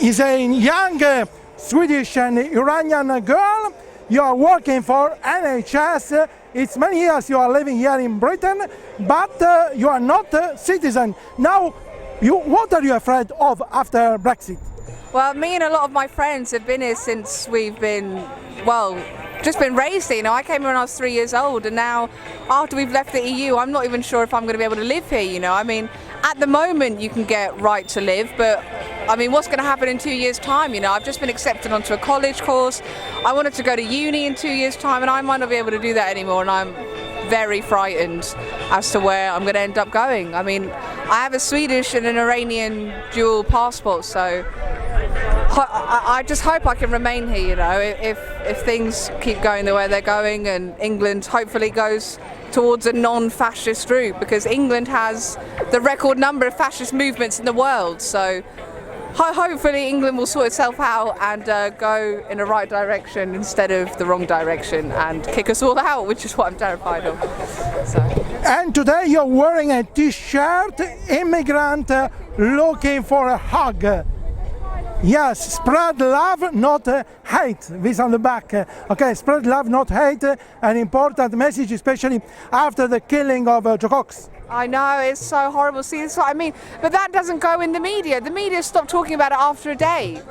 is a young Swedish and Iranian girl. You are working for NHS. It's many years you are living here in Britain, but you are not a citizen. Now, what are you afraid of after Brexit? Well, me and a lot of my friends have been here since we've been, well, just been raised here. You know, I came here when I was 3 years old, and now after we've left the EU, I'm not even sure if I'm going to be able to live here, you know. I mean, at the moment you can get right to live, but I mean, what's going to happen in 2 years' time? You know, I've just been accepted onto a college course. I wanted to go to uni in 2 years' time, and I might not be able to do that anymore, and I'm very frightened as to where I'm going to end up going. I mean, I have a Swedish and an Iranian dual passport, so I just hope I can remain here, you know, if things keep going the way they're going, and England hopefully goes towards a non-fascist route, because England has the record number of fascist movements in the world, so hopefully England will sort itself out and go in the right direction instead of the wrong direction and kick us all out, which is what I'm terrified of. So. And today you're wearing a t-shirt, immigrant looking for a hug. Yes, spread love, not hate. This on the back. Okay, spread love, not hate. An important message, especially after the killing of Joe Cox. I know, it's so horrible. See, that's what I mean. But that doesn't go in the media. The media stopped talking about it after a day.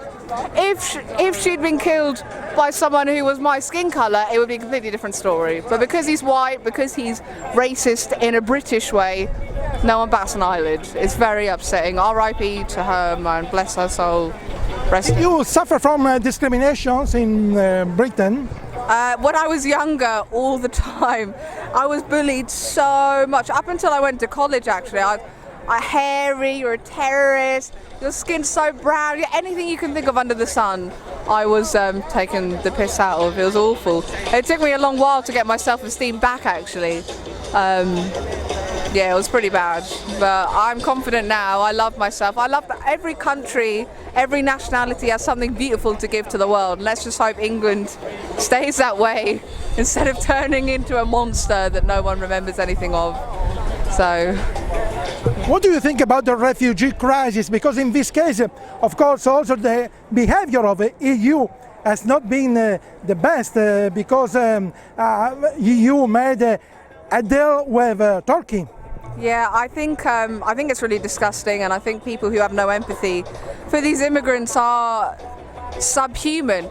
If she'd been killed by someone who was my skin colour, it would be a completely different story. But because he's white, because he's racist in a British way, no one bats an eyelid. It's very upsetting. R.I.P. to her, man. Bless her soul. You suffer from discriminations in Britain? When I was younger, all the time. I was bullied so much, up until I went to college actually. Hairy, you're a terrorist, your skin's so brown, anything you can think of under the sun, I was taken the piss out of. It was awful. It took me a long while to get my self-esteem back actually. Yeah, it was pretty bad, but I'm confident now. I love myself. I love that every country, every nationality has something beautiful to give to the world. Let's just hope England stays that way instead of turning into a monster that no one remembers anything of. So. What do you think about the refugee crisis? Because in this case, of course, also the behavior of the EU has not been the best because EU made a deal with Turkey. Yeah, I think it's really disgusting, and I think people who have no empathy for these immigrants are subhuman.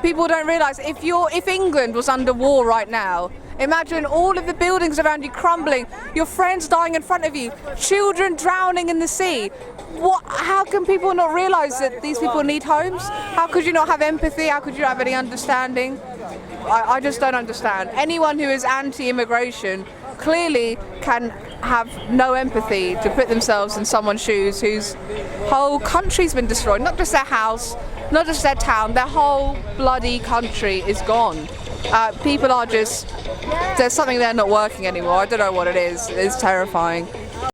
People don't realise if England was under war right now, imagine all of the buildings around you crumbling, your friends dying in front of you, children drowning in the sea. How can people not realise that these people need homes? How could you not have empathy? How could you not have any understanding? I just don't understand. Anyone who is anti-immigration clearly can have no empathy to put themselves in someone's shoes whose whole country's been destroyed. Not just their house, not just their town, their whole bloody country is gone. People are just, there's something there not working anymore. I don't know what it is. It's terrifying.